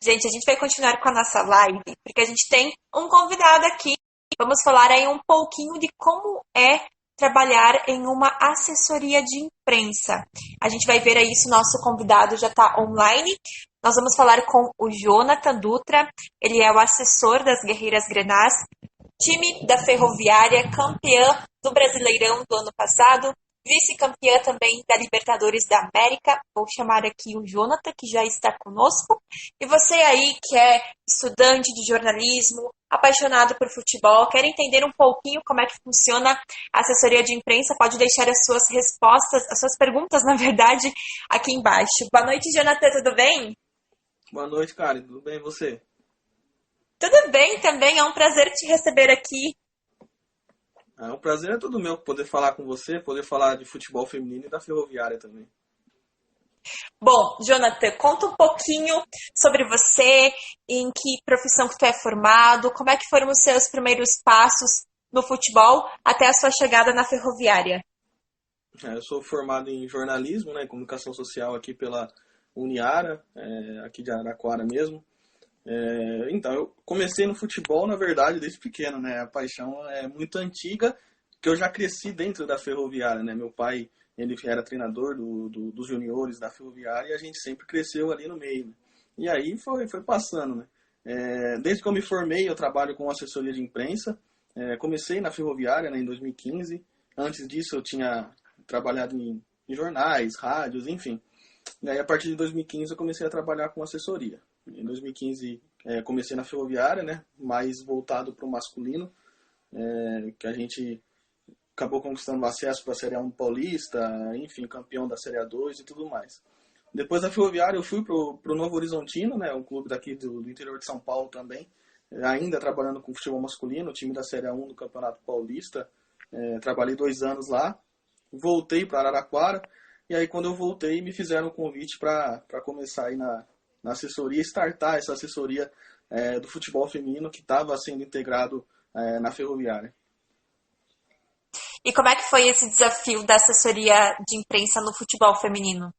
Gente, a gente vai continuar com a nossa live, porque a gente tem um convidado aqui. Vamos falar aí um pouquinho de como é trabalhar em uma assessoria de imprensa. A gente vai ver aí se o nosso convidado já está online. Nós vamos falar com o Jonathan Dutra, ele é o assessor das Guerreiras Grenás, time da Ferroviária, campeã do Brasileirão do ano passado, vice-campeã também da Libertadores da América. Vou chamar aqui o Jonathan, que já está conosco. E você aí que é estudante de jornalismo, apaixonado por futebol, quer entender um pouquinho como é que funciona a assessoria de imprensa, pode deixar as suas respostas, as suas perguntas, na verdade, aqui embaixo. Boa noite, Jonathan, tudo bem? Boa noite, Karen. Tudo bem e você? Tudo bem também, é um prazer te receber aqui. O prazer é todo meu poder falar com você, poder falar de futebol feminino e da Ferroviária também. Bom, Jonathan, conta um pouquinho sobre você, em que profissão que tu é formado, como é que foram os seus primeiros passos no futebol até a sua chegada na Ferroviária. Eu sou formado em jornalismo, né, em comunicação social aqui pela Uniara, aqui de Araraquara mesmo. Então, eu comecei no futebol, na verdade, desde pequeno, né? A paixão é muito antiga, que eu já cresci dentro da Ferroviária, né? Meu pai, ele era treinador dos juniores da Ferroviária e a gente sempre cresceu ali no meio, né? E aí foi passando, né? Desde que eu me formei, eu trabalho com assessoria de imprensa. Comecei na Ferroviária, né, em 2015. Antes disso, eu tinha trabalhado em jornais, rádios, enfim. E aí, a partir de 2015, eu comecei a trabalhar com assessoria. Em 2015, comecei na Ferroviária, né, mais voltado para o masculino, que a gente acabou conquistando acesso para a Série A1 Paulista, enfim, campeão da Série A2 e tudo mais. Depois da Ferroviária, eu fui para o Novo Horizontino, né, um clube daqui do interior de São Paulo também, ainda trabalhando com futebol masculino, o time da Série A1 do Campeonato Paulista. Trabalhei 2 anos lá, voltei para Araraquara, e aí quando eu voltei, me fizeram um convite para começar aí na assessoria, startar essa assessoria do futebol feminino que estava sendo integrado na Ferroviária. E como é que foi esse desafio da assessoria de imprensa no futebol feminino?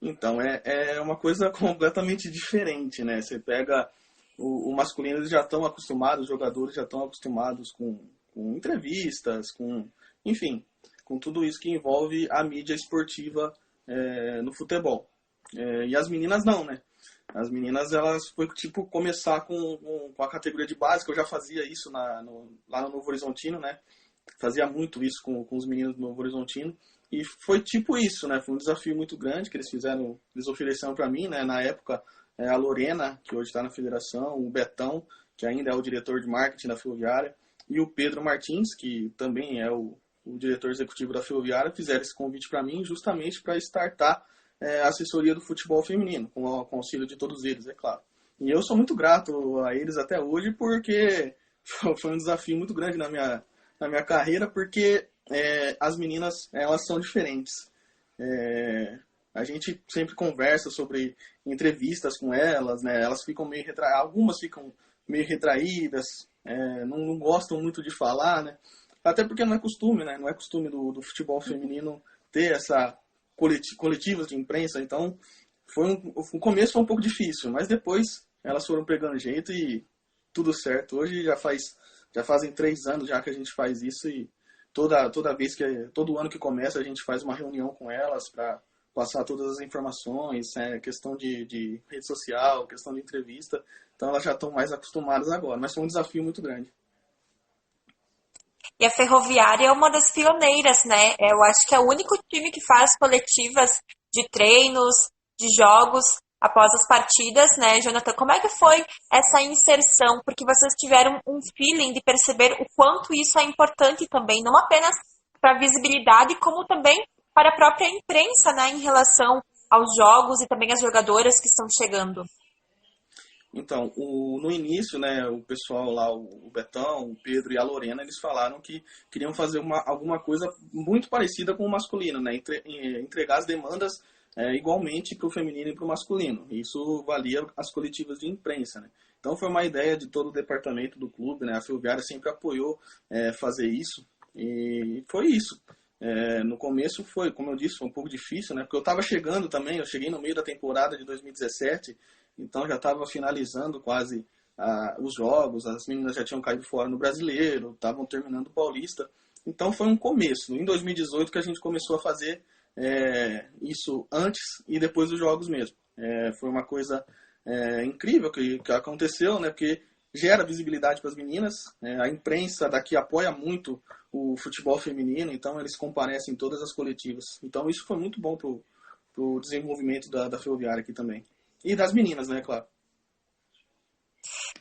Então, é uma coisa completamente diferente, né? Você pega o masculino, eles já estão acostumados, os jogadores já estão acostumados com entrevistas, enfim, com tudo isso que envolve a mídia esportiva no futebol. E as meninas não, né? As meninas, elas foi tipo começar com a categoria de base, que eu já fazia isso lá no Novo Horizontino, né? Fazia muito isso com os meninos do Novo Horizontino. E foi tipo isso, né? Foi um desafio muito grande que eles ofereceram para mim, né? Na época, a Lorena, que hoje está na federação, o Betão, que ainda é o diretor de marketing da Ferroviária, e o Pedro Martins, que também é o diretor executivo da Ferroviária, fizeram esse convite para mim justamente para startar a assessoria do futebol feminino, com o auxílio de todos eles, é claro. E eu sou muito grato a eles até hoje, porque foi um desafio muito grande na minha carreira, porque as meninas, elas são diferentes. A gente sempre conversa sobre entrevistas com elas, né? Elas ficam meio retraídas, algumas ficam meio retraídas, não gostam muito de falar, né? Até porque não é costume, né? Não é costume do futebol feminino ter essa coletivas de imprensa, então o começo foi um pouco difícil, mas depois elas foram pegando jeito e tudo certo. Hoje já fazem 3 anos já que a gente faz isso e todo ano que começa a gente faz uma reunião com elas para passar todas as informações, questão de rede social, questão de entrevista, então elas já estão mais acostumadas agora, mas foi um desafio muito grande. E a Ferroviária é uma das pioneiras, né? Eu acho que é o único time que faz coletivas de treinos, de jogos após as partidas, né, Jonathan? Como é que foi essa inserção? Porque vocês tiveram um feeling de perceber o quanto isso é importante também, não apenas para a visibilidade, como também para a própria imprensa, né, em relação aos jogos e também às jogadoras que estão chegando. Então, no início, né, o pessoal lá, o Betão, o Pedro e a Lorena, eles falaram que queriam fazer alguma coisa muito parecida com o masculino, né, entregar as demandas igualmente para o feminino e para o masculino. Isso valia as coletivas de imprensa, né. Então, foi uma ideia de todo o departamento do clube, né, a Ferroviária sempre apoiou fazer isso, e foi isso. No começo foi, como eu disse, foi um pouco difícil, né, porque eu estava chegando também, eu cheguei no meio da temporada de 2017, então já estava finalizando quase os jogos, as meninas já tinham caído fora no Brasileiro, estavam terminando o Paulista. Então foi um começo. Em 2018 que a gente começou a fazer isso antes e depois dos jogos mesmo. Foi uma coisa incrível que aconteceu, né? Porque gera visibilidade para as meninas. A imprensa daqui apoia muito o futebol feminino, então eles comparecem em todas as coletivas. Então isso foi muito bom para o desenvolvimento da Ferroviária aqui também. E das meninas, né, claro.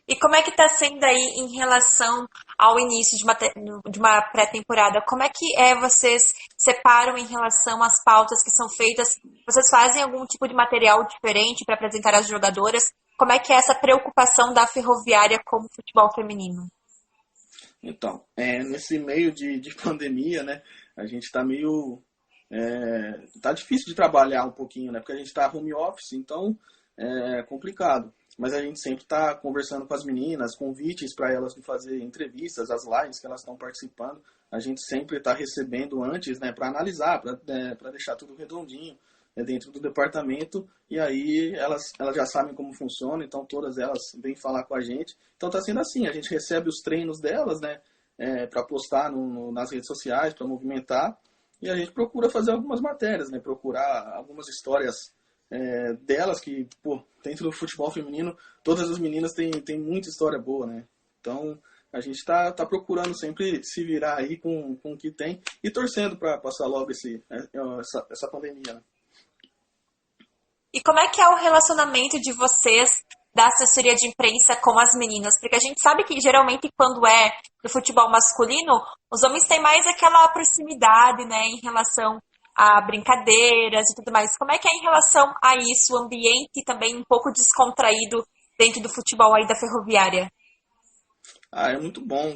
E como é que está sendo aí em relação ao início de uma pré-temporada? Como é que vocês separam em relação às pautas que são feitas? Vocês fazem algum tipo de material diferente para apresentar às jogadoras? Como é que é essa preocupação da Ferroviária com o futebol feminino? Então, nesse meio de pandemia, né, a gente está meio... tá difícil de trabalhar um pouquinho, né, porque a gente está home office, então é complicado. Mas a gente sempre está conversando com as meninas, convites para elas de fazer entrevistas, as lives que elas estão participando. A gente sempre está recebendo antes, né, para analisar, para deixar tudo redondinho dentro do departamento. E aí elas já sabem como funciona, então todas elas vêm falar com a gente. Então está sendo assim, a gente recebe os treinos delas, né, para postar nas redes sociais, para movimentar. E a gente procura fazer algumas matérias, né, procurar algumas histórias delas que, pô, dentro do futebol feminino, todas as meninas têm muita história boa, né? Então, a gente tá procurando sempre se virar aí com o que tem e torcendo para passar logo essa pandemia, né? E como é que é o relacionamento de vocês da assessoria de imprensa com as meninas? Porque a gente sabe que geralmente quando é do futebol masculino, os homens têm mais aquela proximidade, né, em relação a brincadeiras e tudo mais. Como é que é em relação a isso, o ambiente também um pouco descontraído dentro do futebol aí da Ferroviária? É muito bom.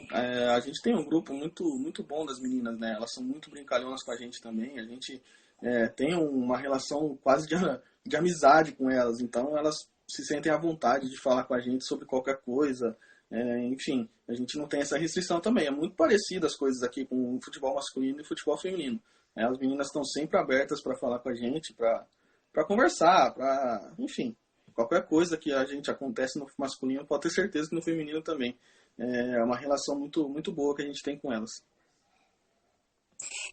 A gente tem um grupo muito, muito bom das meninas, né? Elas são muito brincalhonas com a gente também. A gente tem uma relação quase de amizade com elas. Então, elas se sentem à vontade de falar com a gente sobre qualquer coisa. Enfim, a gente não tem essa restrição também. É muito parecido as coisas aqui com o futebol masculino e o futebol feminino. As meninas estão sempre abertas para falar com a gente, para conversar, enfim, qualquer coisa que a gente acontece no masculino, pode ter certeza que no feminino também. É uma relação muito, muito boa que a gente tem com elas.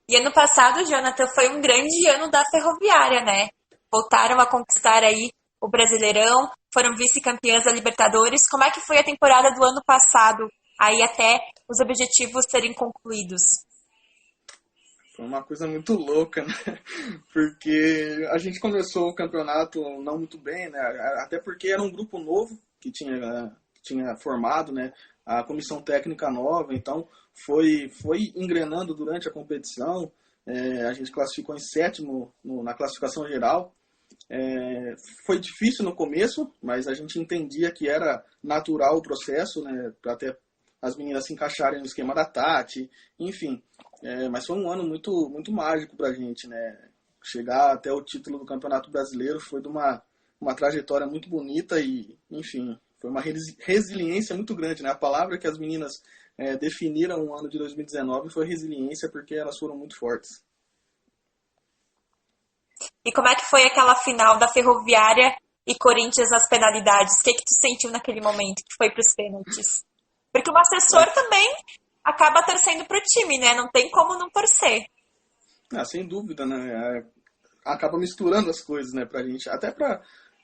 E ano passado, Jonathan, foi um grande ano da Ferroviária, né? Voltaram a conquistar aí o Brasileirão, foram vice-campeãs da Libertadores. Como é que foi a temporada do ano passado, aí até os objetivos serem concluídos? Foi uma coisa muito louca, né? Porque a gente começou o campeonato não muito bem, né? Até porque era um grupo novo que tinha formado, né? A comissão técnica nova, então foi engrenando durante a competição. A gente classificou em sétimo na classificação geral. Foi difícil no começo, mas a gente entendia que era natural o processo, né? Para até as meninas se encaixarem no esquema da Tati, enfim. Mas foi um ano muito, muito mágico para a gente, né? Chegar até o título do Campeonato Brasileiro foi de uma trajetória muito bonita e, enfim, foi uma resiliência muito grande, né? A palavra que as meninas definiram o ano de 2019 foi resiliência, porque elas foram muito fortes. E como é que foi aquela final da Ferroviária e Corinthians nas penalidades? O que tu sentiu naquele momento que foi para os pênaltis? Porque o assessor também acaba torcendo pro time, né? Não tem como não torcer. Sem dúvida, né? Acaba misturando as coisas, né, pra gente. Até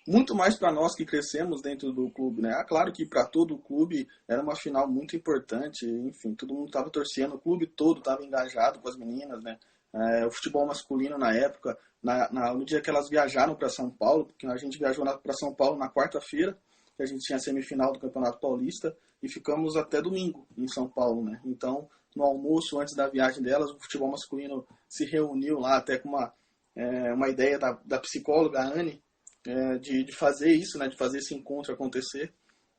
muito mais para nós que crescemos dentro do clube, né? Claro que para todo o clube era uma final muito importante, enfim, todo mundo estava torcendo, o clube todo estava engajado com as meninas, né? O futebol masculino na época, no dia que elas viajaram para São Paulo, porque a gente viajou para São Paulo na quarta-feira, que a gente tinha a semifinal do Campeonato Paulista, e ficamos até domingo em São Paulo, né? Então, no almoço, antes da viagem delas, o futebol masculino se reuniu lá até com uma ideia da psicóloga Anne, de fazer isso, né? De fazer esse encontro acontecer.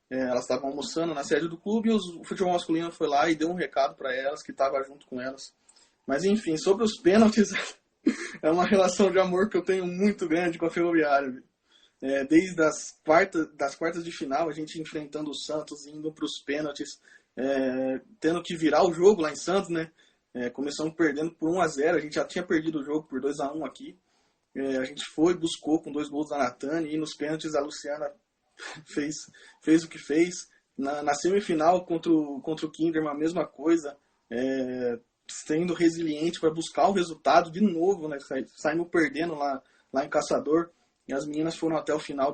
Elas estavam almoçando na sede do clube e o futebol masculino foi lá e deu um recado para elas, que estava junto com elas. Mas, enfim, sobre os pênaltis, é uma relação de amor que eu tenho muito grande com a Ferroviária. Desde das quartas de final, a gente enfrentando o Santos, indo para os pênaltis, tendo que virar o jogo lá em Santos, né? Começamos perdendo por 1-0, a gente já tinha perdido o jogo por 2-1 aqui. A gente buscou com 2 gols da Natane, e nos pênaltis a Luciana fez, fez o que fez. Na semifinal contra o Kinderman, a mesma coisa. Sendo resiliente para buscar o resultado de novo, né? Saímos perdendo lá em Caçador. E as meninas foram até o final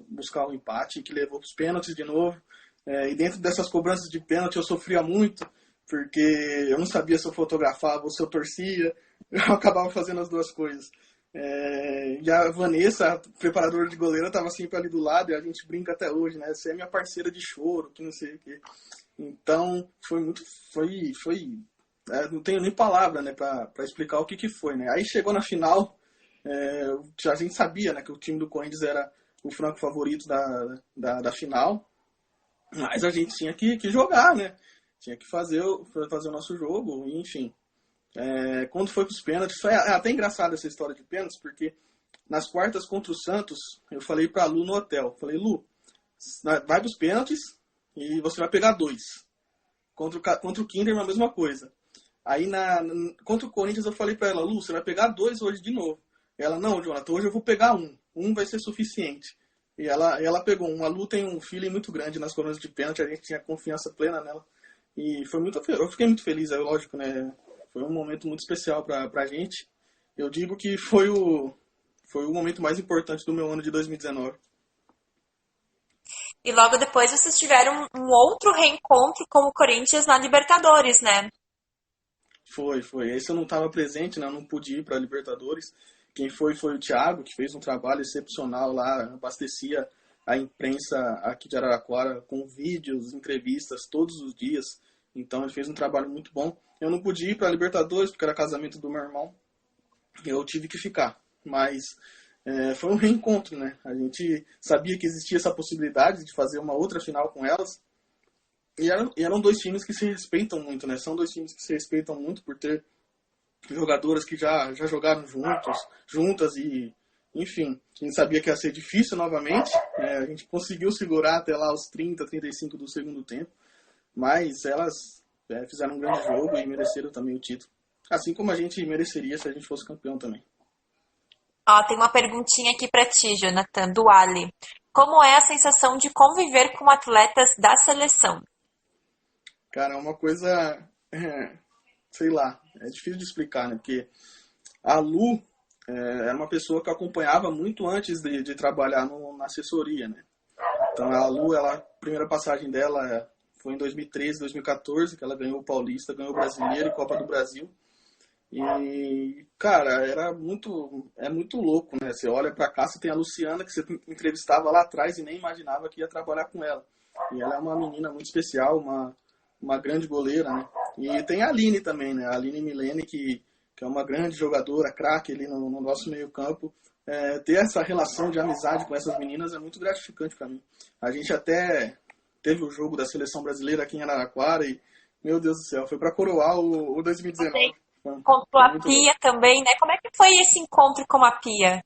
buscar o empate, que levou para os pênaltis de novo. E dentro dessas cobranças de pênalti eu sofria muito, porque eu não sabia se eu fotografava ou se eu torcia. Eu acabava fazendo as duas coisas. E a Vanessa, a preparadora de goleira, estava sempre ali do lado, e a gente brinca até hoje, né? Você é minha parceira de choro, que não sei o quê. Então, não tenho nem palavra, né, para explicar o que foi, né? Aí chegou na final, a gente sabia, né, que o time do Corinthians era o franco favorito da final, mas a gente tinha que jogar, né? Tinha que fazer o nosso jogo, enfim. Quando foi para os pênaltis, foi até engraçado essa história de pênaltis, porque nas quartas contra o Santos, eu falei para a Lu no hotel, falei, Lu, vai para os pênaltis e você vai pegar 2. Contra o Kinderman, a mesma coisa. Aí contra o Corinthians eu falei para ela, Lu, você vai pegar 2 hoje de novo. Ela, não, Jonathan, hoje eu vou pegar 1. 1 vai ser suficiente. E ela pegou 1. A Lu tem um feeling muito grande nas colunas de pênalti, a gente tinha confiança plena nela. E eu fiquei muito feliz, lógico, né? Foi um momento muito especial pra gente. Eu digo que foi o momento mais importante do meu ano de 2019. E logo depois vocês tiveram um outro reencontro com o Corinthians na Libertadores, né? Foi. Esse eu não estava presente, né? Eu não pude ir para a Libertadores. Quem foi o Thiago, que fez um trabalho excepcional lá, abastecia a imprensa aqui de Araraquara com vídeos, entrevistas todos os dias. Então ele fez um trabalho muito bom. Eu não pude ir para a Libertadores porque era casamento do meu irmão. Eu tive que ficar. Mas foi um reencontro, né? A gente sabia que existia essa possibilidade de fazer uma outra final com elas. E eram 2 times que se respeitam muito, né? São 2 times que se respeitam muito por ter jogadoras que já jogaram juntas e, enfim, a gente sabia que ia ser difícil novamente. A gente conseguiu segurar até lá os 30, 35 do segundo tempo, mas elas fizeram um grande jogo e mereceram também o título. Assim como a gente mereceria se a gente fosse campeão também. Tem uma perguntinha aqui para ti, Jonathan, do Ali. Como é a sensação de conviver com atletas da seleção? Cara, é uma coisa, sei lá, é difícil de explicar, né? Porque a Lu era uma pessoa que eu acompanhava muito antes de trabalhar na assessoria, né? Então a Lu, a primeira passagem dela foi em 2013, 2014, que ela ganhou o Paulista, ganhou o Brasileiro e Copa do Brasil. E, cara, é muito louco, né? Você olha pra cá, você tem a Luciana, que você entrevistava lá atrás e nem imaginava que ia trabalhar com ela. E ela é uma menina muito especial, uma grande goleira, né? E tem a Aline também, né? A Aline Milene, que é uma grande jogadora, craque ali no nosso meio campo. Ter essa relação de amizade com essas meninas é muito gratificante para mim. A gente até teve o jogo da seleção brasileira aqui em Araraquara e, meu Deus do céu, foi para coroar o 2019. Encontrou a Pia também, né? Como é que foi esse encontro com a Pia?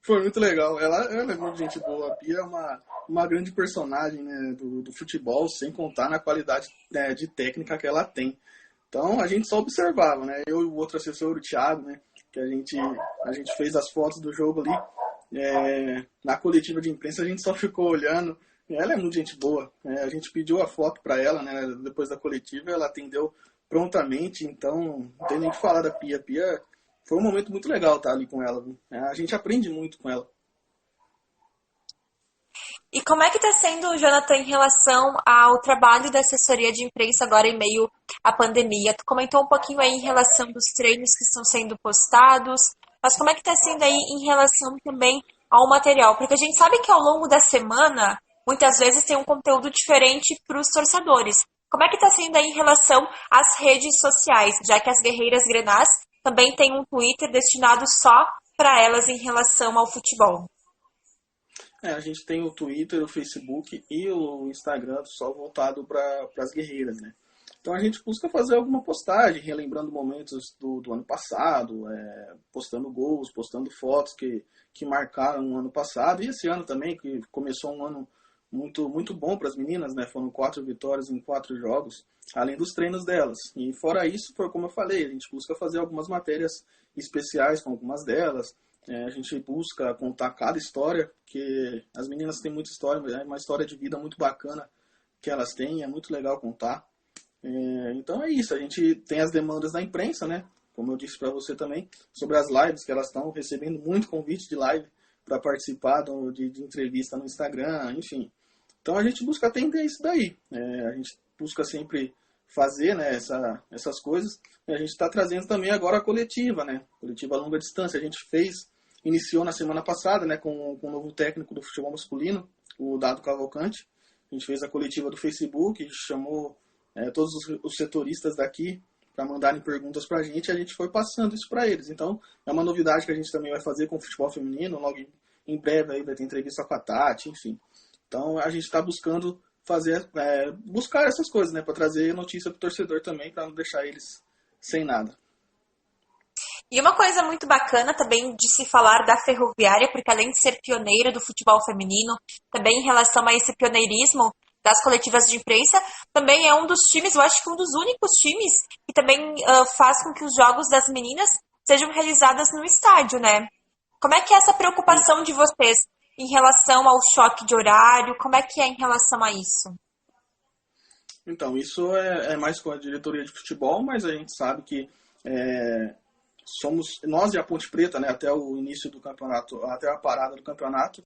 Foi muito legal. Ela é muito gente boa. A Pia é uma grande personagem, né, do futebol, sem contar na qualidade de técnica que ela tem. Então a gente só observava, né? Eu e o outro assessor, o Thiago, né? Que a gente fez as fotos do jogo ali. Na coletiva de imprensa a gente só ficou olhando. Ela é muito gente boa. A gente pediu a foto para ela, né? Depois da coletiva, ela atendeu prontamente. Então não tem nem o que falar da Pia. Pia foi um momento muito legal estar ali com ela. A gente aprende muito com ela. E como é que está sendo, Jonathan, em relação ao trabalho da assessoria de imprensa agora em meio à pandemia? Tu comentou um pouquinho aí em relação dos treinos que estão sendo postados, mas como é que está sendo aí em relação também ao material? Porque a gente sabe que ao longo da semana, muitas vezes tem um conteúdo diferente para os torcedores. Como é que está sendo aí em relação às redes sociais, já que as Guerreiras Grenás também têm um Twitter destinado só para elas em relação ao futebol? A gente tem o Twitter, o Facebook e o Instagram só voltado para as guerreiras, né? Então a gente busca fazer alguma postagem, relembrando momentos do ano passado, postando gols, postando fotos que marcaram o ano passado. E esse ano também, que começou um ano muito, muito bom para as meninas, né? Foram 4 vitórias em 4 jogos, além dos treinos delas. E fora isso, como eu falei, a gente busca fazer algumas matérias especiais com algumas delas, A gente busca contar cada história, porque as meninas têm muita história, é uma história de vida muito bacana que elas têm, é muito legal contar. Então é isso, a gente tem as demandas da imprensa, né? Como eu disse para você também, sobre as lives, que elas estão recebendo muito convite de live para participar de entrevista no Instagram, enfim. Então a gente busca atender isso daí. A gente busca sempre fazer, né, essas coisas. E a gente está trazendo também agora a coletiva, né? Coletiva a longa distância. A gente iniciou na semana passada, né, com o novo técnico do futebol masculino, o Dado Cavalcante. A gente fez a coletiva do Facebook, chamou todos os setoristas daqui para mandarem perguntas para a gente, e a gente foi passando isso para eles. Então, é uma novidade que a gente também vai fazer com o futebol feminino, logo em breve aí vai ter entrevista com a Tati, enfim. Então, a gente está buscando buscar essas coisas, né, para trazer notícia para o torcedor também, para não deixar eles sem nada. E uma coisa muito bacana também de se falar da Ferroviária, porque além de ser pioneira do futebol feminino, também em relação a esse pioneirismo das coletivas de imprensa, também é um dos times, eu acho que um dos únicos times que também faz com que os jogos das meninas sejam realizados no estádio, né? Como é que é essa preocupação de vocês em relação ao choque de horário? Como é que é em relação a isso? Então, isso é mais com a diretoria de futebol, mas a gente sabe que somos nós e a Ponte Preta, né, até o início do campeonato, até a parada do campeonato,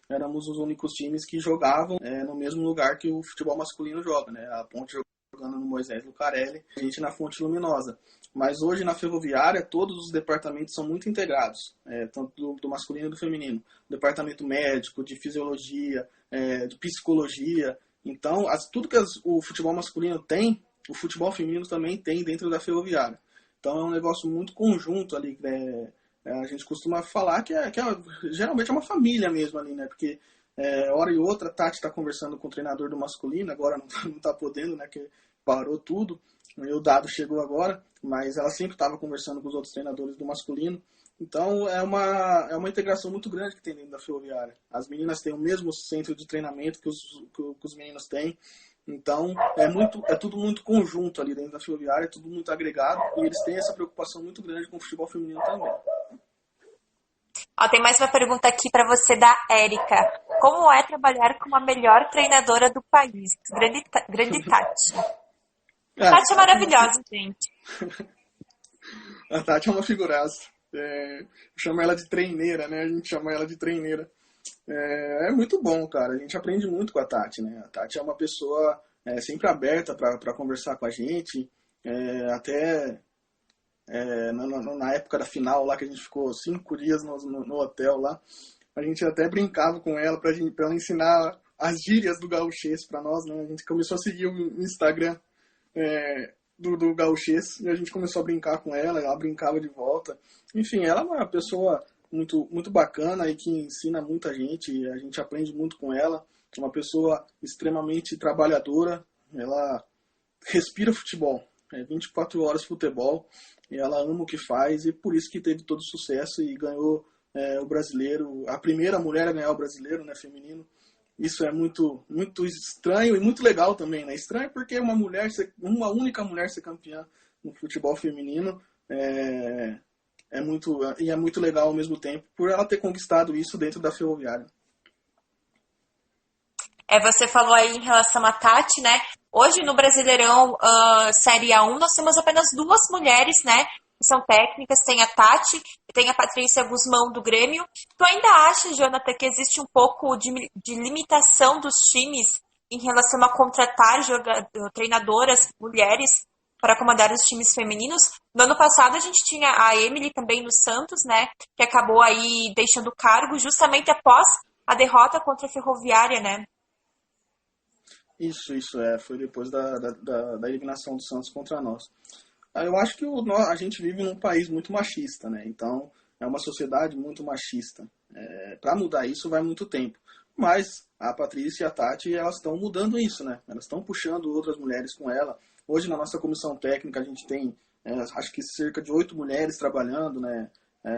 éramos os únicos times que jogavam no mesmo lugar que o futebol masculino joga, né? A Ponte jogando no Moisés Lucarelli, a gente na Fonte Luminosa. Mas hoje na Ferroviária todos os departamentos são muito integrados, tanto do masculino e do feminino. Departamento médico, de fisiologia, de psicologia. Então, tudo que o futebol masculino tem, o futebol feminino também tem dentro da Ferroviária. Então é um negócio muito conjunto ali, a gente costuma falar que geralmente é uma família mesmo ali, né? Porque hora e outra a Tati está conversando com o treinador do masculino, agora não está podendo, né? Que parou tudo. O Dado chegou agora, mas ela sempre estava conversando com os outros treinadores do masculino. Então é uma integração muito grande que tem dentro da Ferroviária. As meninas têm o mesmo centro de treinamento que os meninos têm. Então, é tudo muito conjunto ali dentro da Ferroviária, é tudo muito agregado, e eles têm essa preocupação muito grande com o futebol feminino também. Ó, tem mais uma pergunta aqui para você da Érica. Como é trabalhar com a melhor treinadora do país? Grande Tati. A Tati é maravilhosa, gente. A Tati é uma figuraça. Eu chamo ela de treineira, né? A gente chama ela de treineira. É muito bom, cara. A gente aprende muito com a Tati, né? A Tati é uma pessoa sempre aberta para conversar com a gente. Até na época da final lá, que a gente ficou 5 dias no hotel lá, a gente até brincava com ela para ela ensinar as gírias do gauchês para nós, né? A gente começou a seguir o Instagram do gauchês e a gente começou a brincar com ela brincava de volta. Enfim, ela é uma pessoa muito, muito bacana e que ensina muita gente, a gente aprende muito com ela. É uma pessoa extremamente trabalhadora, ela respira futebol, 24 horas futebol, e ela ama o que faz, e por isso que teve todo o sucesso e ganhou o brasileiro, a primeira mulher a ganhar o brasileiro, né, feminino. Isso é muito, muito estranho e muito legal também, né? Estranho porque uma única mulher ser campeã no futebol feminino é muito legal ao mesmo tempo, por ela ter conquistado isso dentro da Ferroviária. Você falou aí em relação a Tati, né? Hoje no Brasileirão Série A1 nós temos apenas 2 mulheres, né? Que são técnicas, tem a Tati e tem a Patrícia Guzmão do Grêmio. Tu ainda acha, Jonathan, que existe um pouco de limitação dos times em relação a contratar treinadoras mulheres para comandar os times femininos? No ano passado a gente tinha a Emily também no Santos, né? Que acabou aí deixando o cargo justamente após a derrota contra a Ferroviária, né? Isso, foi depois da eliminação do Santos contra nós. Eu acho que a gente vive num país muito machista, né? Então, é uma sociedade muito machista. Para mudar isso vai muito tempo. Mas a Patrícia e a Tati, elas estão mudando isso, né? Elas estão puxando outras mulheres com ela. Hoje, na nossa comissão técnica, a gente tem, acho que cerca de 8 mulheres trabalhando, né?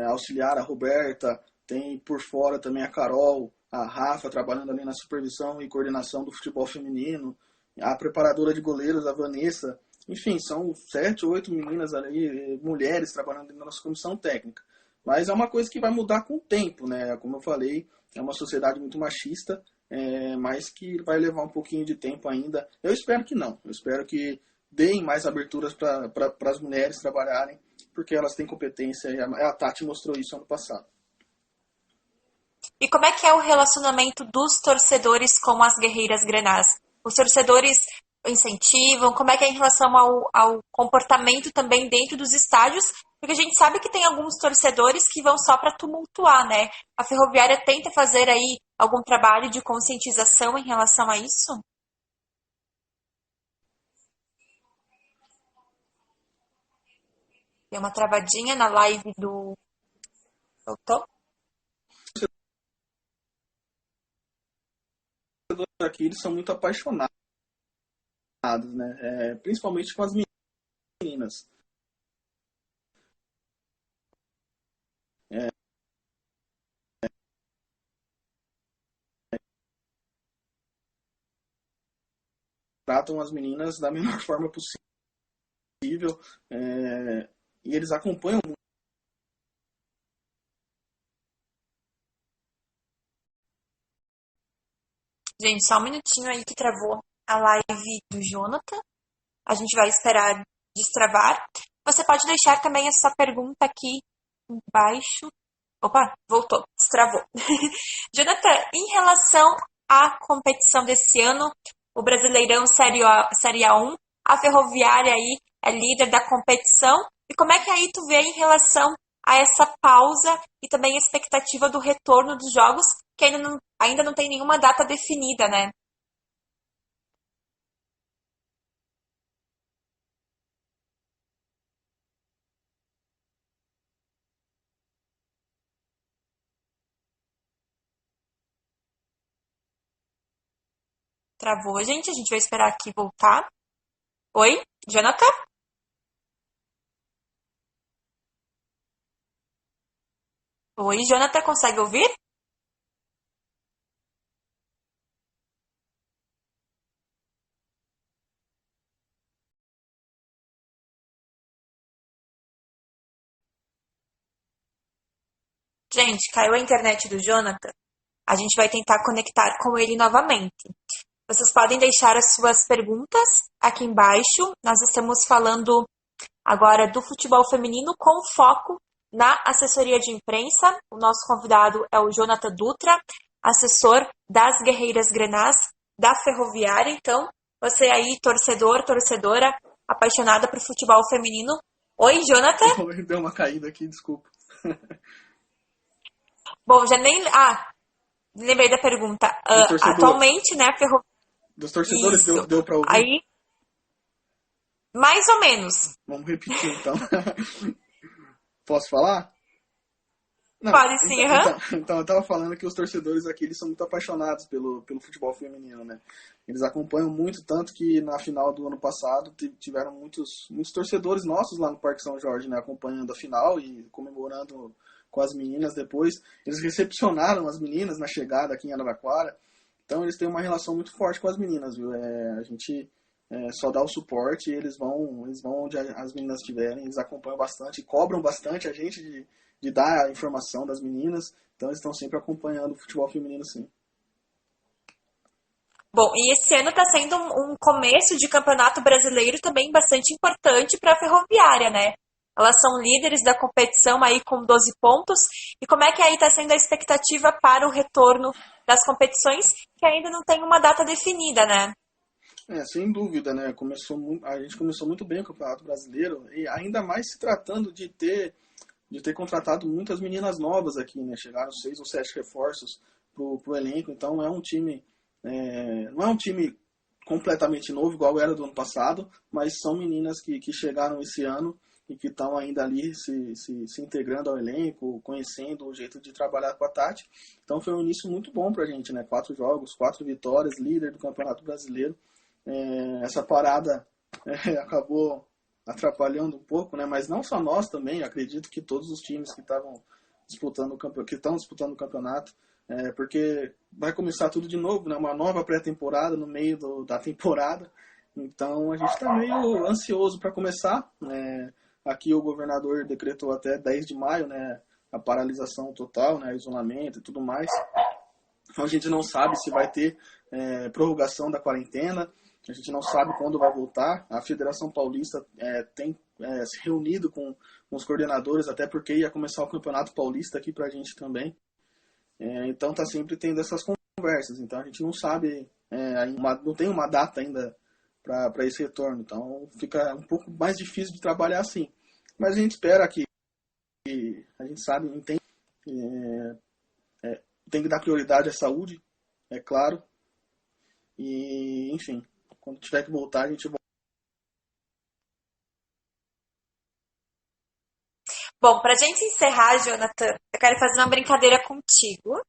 Auxiliar a Roberta, tem por fora também a Carol, a Rafa trabalhando ali na supervisão e coordenação do futebol feminino, a preparadora de goleiros, a Vanessa. Enfim, são 7 ou 8 meninas ali, mulheres trabalhando na nossa comissão técnica. Mas é uma coisa que vai mudar com o tempo, né? Como eu falei, é uma sociedade muito machista, mas que vai levar um pouquinho de tempo ainda. Eu espero que não. Eu espero que deem mais aberturas para as mulheres trabalharem, porque elas têm competência e a Tati mostrou isso ano passado. E como é que é o relacionamento dos torcedores com as guerreiras grenás? Os torcedores incentivam? Como é que é em relação ao comportamento também dentro dos estádios? Porque a gente sabe que tem alguns torcedores que vão só para tumultuar, né? A Ferroviária tenta fazer aí algum trabalho de conscientização em relação a isso? Tem uma travadinha na live do... Voltou? Os torcedores aqui, eles são muito apaixonados, né? Principalmente com as meninas. É, tratam as meninas da melhor forma possível, e eles acompanham muito. Gente, só um minutinho aí que travou a live do Jonathan. A gente vai esperar destravar. Você pode deixar também a sua pergunta aqui embaixo. Opa, voltou, destravou. Jonathan, em relação à competição desse ano, o Brasileirão Série A1, a Ferroviária aí é líder da competição. E como é que aí tu vê em relação a essa pausa e também a expectativa do retorno dos jogos, que ainda não tem nenhuma data definida, né? Travou, gente. A gente vai esperar aqui voltar. Oi, Jonathan? Oi, Jonathan, consegue ouvir? Gente, caiu a internet do Jonathan. A gente vai tentar conectar com ele novamente. Vocês podem deixar as suas perguntas aqui embaixo. Nós estamos falando agora do futebol feminino com foco na assessoria de imprensa. O nosso convidado é o Jonathan Dutra, assessor das Guerreiras Grenás da Ferroviária. Então, você aí, torcedor, torcedora, apaixonada por futebol feminino. Oi, Jonathan. Deu uma caída aqui, desculpa. Bom, já nem... lembrei da pergunta. Atualmente, né, Dos torcedores deu para ouvir? Aí, mais ou menos. Vamos repetir, então. Posso falar? Não, Pode sim, então, eu tava falando que os torcedores aqui, eles são muito apaixonados pelo futebol feminino, né? Eles acompanham muito, tanto que na final do ano passado tiveram muitos torcedores nossos lá no Parque São Jorge, né? Acompanhando a final e comemorando com as meninas depois. Eles recepcionaram as meninas na chegada aqui em Araraquara. Então eles têm uma relação muito forte com as meninas, viu? A gente só dá o suporte e eles vão onde as meninas estiverem, eles acompanham bastante, cobram bastante a gente de dar a informação das meninas, então eles estão sempre acompanhando o futebol feminino, sim. Bom, e esse ano está sendo um começo de campeonato brasileiro também bastante importante para a Ferroviária, né? Elas são líderes da competição aí com 12 pontos. E como é que aí está sendo a expectativa para o retorno das competições, que ainda não tem uma data definida, né? Sem dúvida, né? A gente começou muito bem o Campeonato Brasileiro, e ainda mais se tratando de ter contratado muitas meninas novas aqui, né? Chegaram 6 ou 7 reforços pro elenco, então é um time, não é um time completamente novo, igual era do ano passado, mas são meninas que chegaram esse ano e que estão ainda ali se integrando ao elenco, conhecendo o jeito de trabalhar com a Tati. Então foi um início muito bom pra gente, né? 4 jogos, 4 vitórias, líder do Campeonato Brasileiro. Essa parada acabou atrapalhando um pouco, né? Mas não só nós também, acredito que todos os times que estavam disputando o campeonato, porque vai começar tudo de novo, né? Uma nova pré-temporada no meio da temporada. Então a gente está meio ansioso para começar. Aqui o governador decretou até 10 de maio, né, a paralisação total, né, isolamento e tudo mais. Então a gente não sabe se vai ter prorrogação da quarentena, a gente não sabe quando vai voltar. A Federação Paulista tem se reunido com os coordenadores, até porque ia começar o Campeonato Paulista aqui pra gente também. Então tá sempre tendo essas conversas. Então a gente não sabe, não tem uma data ainda para esse retorno. Então fica um pouco mais difícil de trabalhar assim. Mas a gente espera que a gente sabe, entende, tem que dar prioridade à saúde, é claro. E, enfim, quando tiver que voltar, a gente volta. Bom, pra gente encerrar, Jonathan, eu quero fazer uma brincadeira contigo,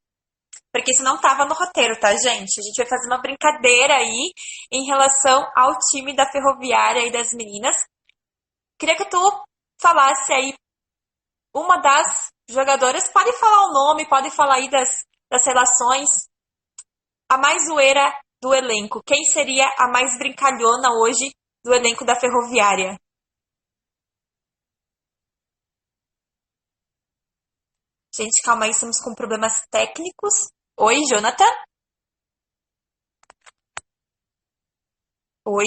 porque isso não estava no roteiro, tá, gente? A gente vai fazer uma brincadeira aí em relação ao time da Ferroviária e das meninas. Queria que tu falasse aí uma das jogadoras, pode falar o nome, pode falar aí das relações, a mais zoeira do elenco. Quem seria a mais brincalhona hoje do elenco da Ferroviária? Gente, calma aí, estamos com problemas técnicos. Oi, Jonathan? Oi?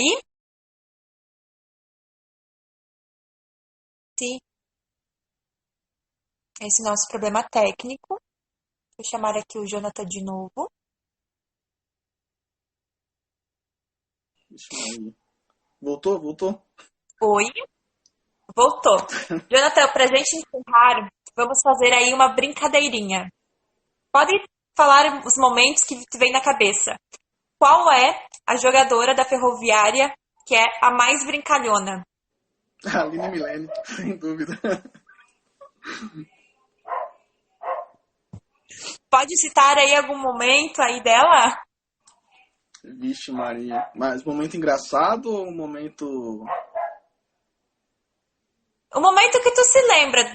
Sim, esse nosso problema técnico. Vou chamar aqui o Jonathan de novo. Voltou? Oi, voltou. Jonathan, pra gente encerrar, vamos fazer aí uma brincadeirinha. Pode falar os momentos que te vem na cabeça. Qual é a jogadora da Ferroviária que é a mais brincalhona? A Aline Milene, sem dúvida. Pode citar aí algum momento aí dela? Vixe Maria. Mas momento engraçado ou um momento... O momento que tu se lembra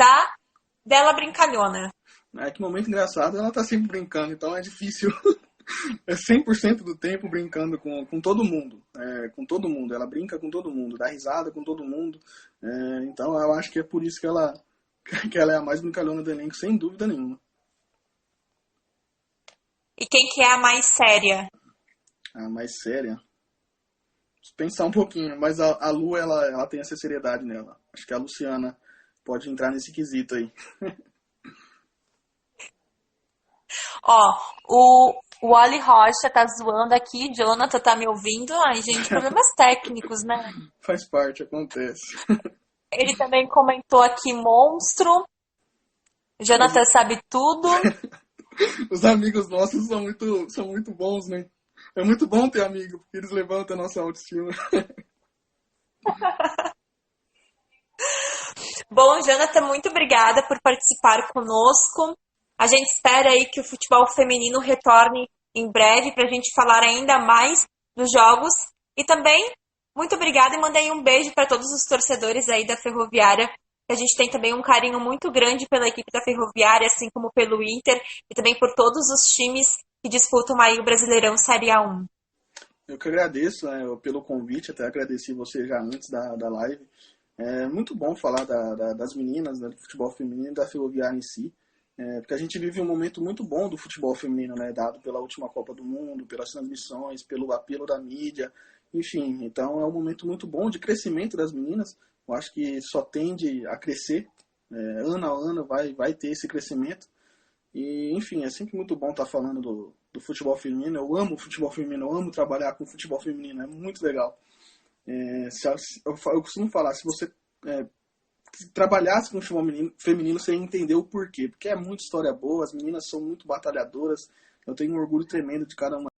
dela brincalhona. Que momento engraçado, ela tá sempre brincando, então é difícil. É 100% do tempo brincando com todo mundo. Com todo mundo. Ela brinca com todo mundo, dá risada com todo mundo. Então eu acho que é por isso que ela é a mais brincalhona do elenco, sem dúvida nenhuma. E quem que é a mais séria? A mais séria? Pensar um pouquinho, mas a Lu, ela tem essa seriedade nela. Acho que a Luciana pode entrar nesse quesito aí. Ó, o Wally Rocha tá zoando aqui, Jonathan tá me ouvindo. Ai, gente, problemas técnicos, né? Faz parte, acontece. Ele também comentou aqui monstro. Jonathan sabe tudo. Os amigos nossos são muito bons, né? É muito bom ter amigo, porque eles levantam a nossa autoestima. Bom, Jonathan, muito obrigada por participar conosco. A gente espera aí que o futebol feminino retorne em breve para a gente falar ainda mais dos jogos. E também, muito obrigada e mandei um beijo para todos os torcedores aí da Ferroviária. A gente tem também um carinho muito grande pela equipe da Ferroviária, assim como pelo Inter e também por todos os times que disputam aí o Brasileirão Série A1. Eu que agradeço pelo convite, até agradeci você já antes da live. É muito bom falar das meninas, né, do futebol feminino e da Ferroviária em si. Porque a gente vive um momento muito bom do futebol feminino, né, dado pela última Copa do Mundo, pelas transmissões, pelo apelo da mídia, enfim. Então é um momento muito bom de crescimento das meninas. Eu acho que só tende a crescer, ano a ano vai ter esse crescimento. E, enfim, é sempre muito bom estar falando do futebol feminino. Eu amo o futebol feminino, eu amo trabalhar com o futebol feminino, é muito legal. Eu costumo falar, se você trabalhasse com o futebol feminino, você ia entender o porquê. Porque é muita história boa, as meninas são muito batalhadoras, eu tenho um orgulho tremendo de cada uma